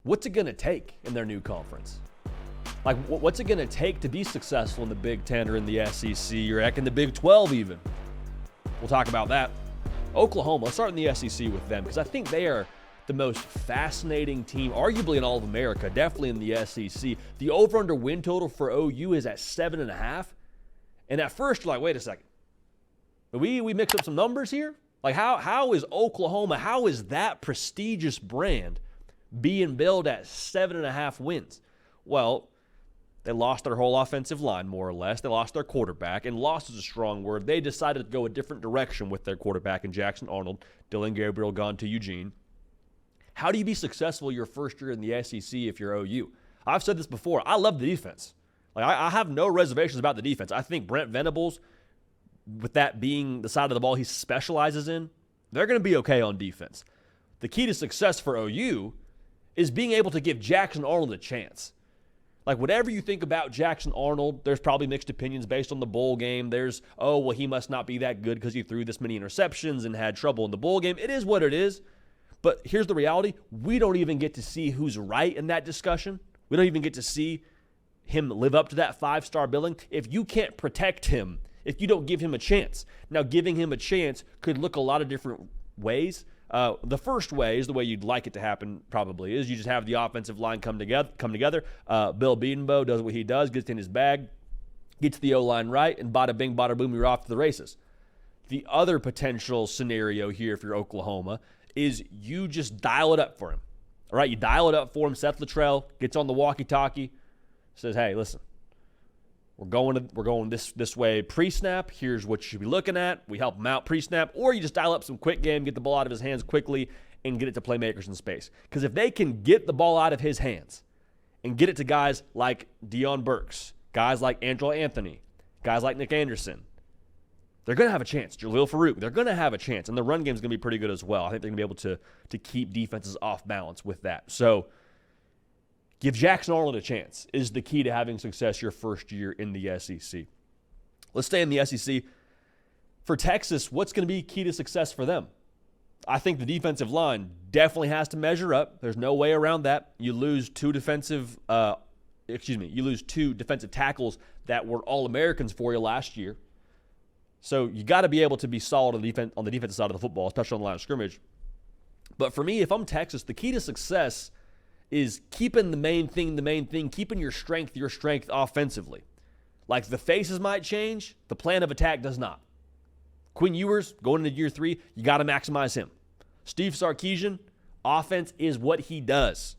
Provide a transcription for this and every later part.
what's it going to take in their new conference? Like, what's it going to take to be successful in the Big Ten or in the SEC or heck in the Big 12 even? We'll talk about that. Oklahoma, let's start in the SEC with them because I think they are the most fascinating team, arguably in all of America, definitely in the SEC. The over-under win total for OU is at 7.5. And at first, you're like, wait a second. We mix up some numbers here? Like, how is Oklahoma, how is that prestigious brand being billed at 7.5 wins? Well, they lost their whole offensive line, more or less. They lost their quarterback, and lost is a strong word. They decided to go a different direction with their quarterback in Jackson Arnold. Dylan Gabriel gone to Eugene. How do you be successful your first year in the SEC if you're OU? I've said this before. I love the defense. Like, I have no reservations about the defense. I think Brent Venables, with that being the side of the ball he specializes in, they're going to be okay on defense. The key to success for OU is being able to give Jackson Arnold a chance. Like, whatever you think about Jackson Arnold, there's probably mixed opinions based on the bowl game. There's, oh, well, he must not be that good because he threw this many interceptions and had trouble in the bowl game. It is what it is. But here's the reality. We don't even get to see who's right in that discussion. We don't even get to see him live up to that 5-star billing if you can't protect him, if you don't give him a chance. Now, giving him a chance could look a lot of different ways. The first way is the way you'd like it to happen probably is you just have the offensive line come together. Bill Bedenbaugh does what he does, gets in his bag, gets the O-line right, and bada bing, bada boom, you're off to the races. The other potential scenario here if you're Oklahoma is you just dial it up for him. All right, you dial it up for him. Seth Luttrell gets on the walkie-talkie, says, hey, listen, we're going this way pre-snap. Here's what you should be looking at. We help him out pre-snap. Or you just dial up some quick game, get the ball out of his hands quickly, and get it to playmakers in space. Because if they can get the ball out of his hands and get it to guys like Deion Burks, guys like Angelo Anthony, guys like Nick Anderson, they're going to have a chance. Jaleel Farouk, they're going to have a chance. And the run game is going to be pretty good as well. I think they're going to be able to keep defenses off balance with that. So give Jackson Arnold a chance is the key to having success your first year in the SEC. Let's stay in the SEC. For Texas, what's going to be key to success for them? I think the defensive line definitely has to measure up. There's no way around that. You lose two defensive tackles that were All-Americans for you last year. So you got to be able to be solid on the defensive side of the football, especially on the line of scrimmage. But for me, if I'm Texas, the key to success is keeping the main thing, keeping your strength offensively. Like, the faces might change, the plan of attack does not. Quinn Ewers, going into year 3, you got to maximize him. Steve Sarkisian, offense is what he does.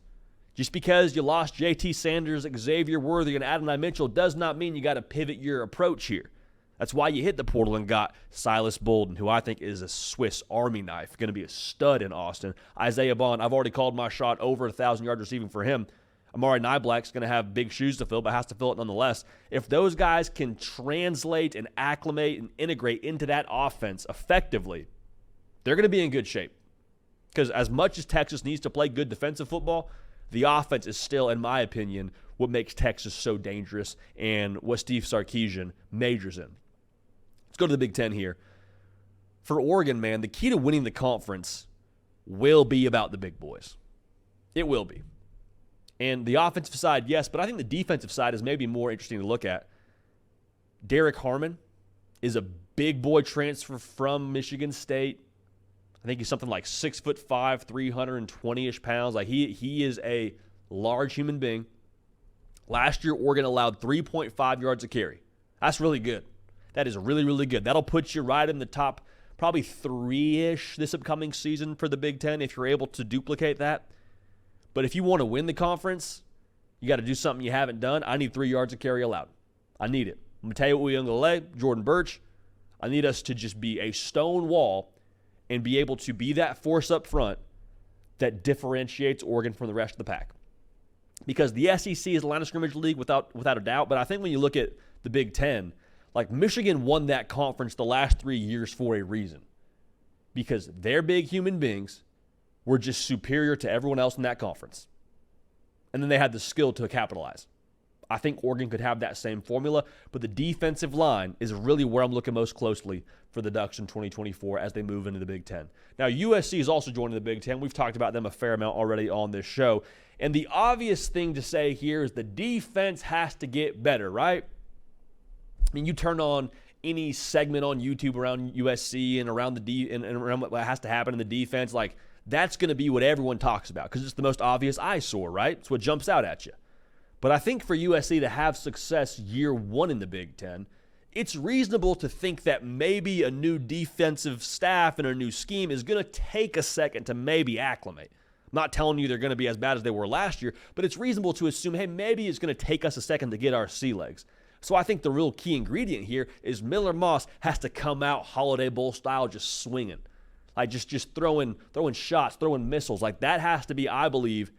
Just because you lost J.T. Sanders, Xavier Worthy, and Adonai Mitchell does not mean you got to pivot your approach here. That's why you hit the portal and got Silas Bolden, who I think is a Swiss Army knife, going to be a stud in Austin. Isaiah Bond, I've already called my shot over 1,000 yards receiving for him. Amari Niblack's going to have big shoes to fill, but has to fill it nonetheless. If those guys can translate and acclimate and integrate into that offense effectively, they're going to be in good shape. Because as much as Texas needs to play good defensive football, the offense is still, in my opinion, what makes Texas so dangerous and what Steve Sarkisian majors in. Let's go to the Big Ten here. For Oregon, man, the key to winning the conference will be about the big boys. It will be. And the offensive side, yes, but I think the defensive side is maybe more interesting to look at. Derek Harmon is a big boy transfer from Michigan State. I think he's something like 6'5", 320-ish pounds. Like he is a large human being. Last year, Oregon allowed 3.5 yards a carry. That's really good. That is really, really good. That'll put you right in the top probably 3-ish this upcoming season for the Big Ten if you're able to duplicate that. But if you want to win the conference, you got to do something you haven't done. I need 3 yards of carry allowed. I need it. Mateo Uyunglele, Jordan Birch, I need us to just be a stone wall and be able to be that force up front that differentiates Oregon from the rest of the pack. Because the SEC is a line of scrimmage league without a doubt, but I think when you look at the Big Ten, like, Michigan won that conference the last 3 years for a reason. Because their big human beings were just superior to everyone else in that conference. And then they had the skill to capitalize. I think Oregon could have that same formula, but the defensive line is really where I'm looking most closely for the Ducks in 2024 as they move into the Big Ten. Now, USC is also joining the Big Ten. We've talked about them a fair amount already on this show. And the obvious thing to say here is the defense has to get better, right? I mean, you turn on any segment on YouTube around USC and around and around what has to happen in the defense, like that's going to be what everyone talks about because it's the most obvious eyesore, right? It's what jumps out at you. But I think for USC to have success year one in the Big Ten, it's reasonable to think that maybe a new defensive staff and a new scheme is going to take a second to maybe acclimate. I'm not telling you they're going to be as bad as they were last year, but it's reasonable to assume, hey, maybe it's going to take us a second to get our sea legs. So I think the real key ingredient here is Miller Moss has to come out Holiday Bowl style just swinging. Like just throwing shots, throwing missiles. Like that has to be, I believe,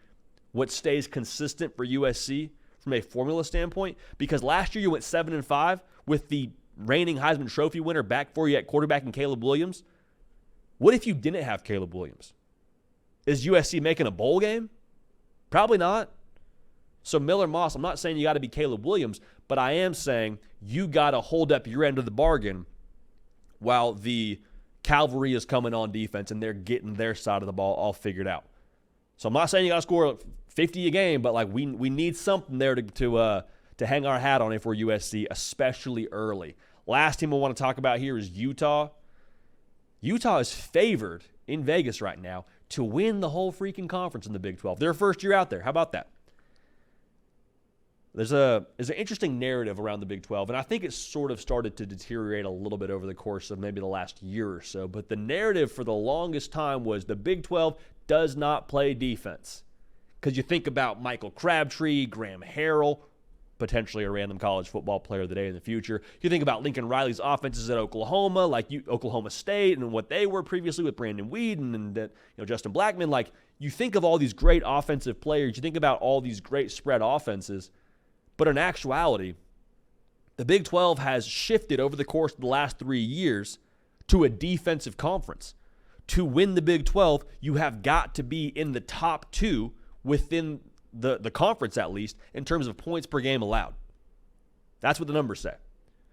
what stays consistent for USC from a formula standpoint, because last year you went 7-5 with the reigning Heisman Trophy winner back for you at quarterback in Caleb Williams. What if you didn't have Caleb Williams? Is USC making a bowl game? Probably not. So Miller Moss, I'm not saying you got to be Caleb Williams, but I am saying you got to hold up your end of the bargain while the cavalry is coming on defense and they're getting their side of the ball all figured out. So I'm not saying you got to score 50 a game, but like we need something there to hang our hat on if we're USC, especially early. Last team I want to talk about here is Utah. Utah is favored in Vegas right now to win the whole freaking conference in the Big 12. Their first year out there. How about that? There's an interesting narrative around the Big 12, and I think it's sort of started to deteriorate a little bit over the course of maybe the last year or so. But the narrative for the longest time was the Big 12 does not play defense. Because you think about Michael Crabtree, Graham Harrell, potentially a random college football player of the day in the future. You think about Lincoln Riley's offenses at Oklahoma, like Oklahoma State, and what they were previously with Brandon Weeden and Justin Blackman. Like you think of all these great offensive players, you think about all these great spread offenses. But in actuality, the Big 12 has shifted over the course of the last 3 years to a defensive conference. To win the Big 12, you have got to be in the top 2 within the conference, at least, in terms of points per game allowed. That's what the numbers say.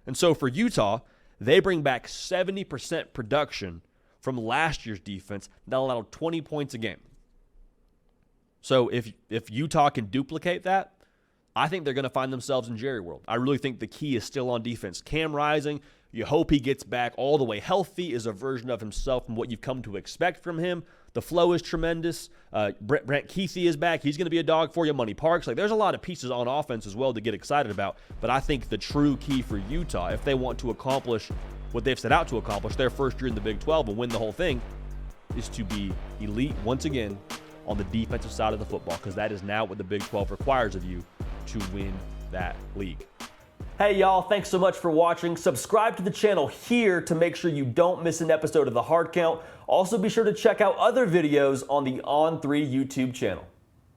And so for Utah, they bring back 70% production from last year's defense that allowed 20 points a game. So if Utah can duplicate that, I think they're going to find themselves in Jerry World. I really think the key is still on defense. Cam Rising, you hope he gets back all the way healthy, is a version of himself from what you've come to expect from him. The flow is tremendous. Brent Keithy is back. He's going to be a dog for you. Money Parks. Like, there's a lot of pieces on offense as well to get excited about. But I think the true key for Utah, if they want to accomplish what they've set out to accomplish, their first year in the Big 12 and win the whole thing, is to be elite once again on the defensive side of the football, because that is now what the Big 12 requires of you to win that league. Hey y'all, thanks so much for watching. Subscribe to the channel here to make sure you don't miss an episode of The Hard Count. Also be sure to check out other videos on the On3 YouTube channel.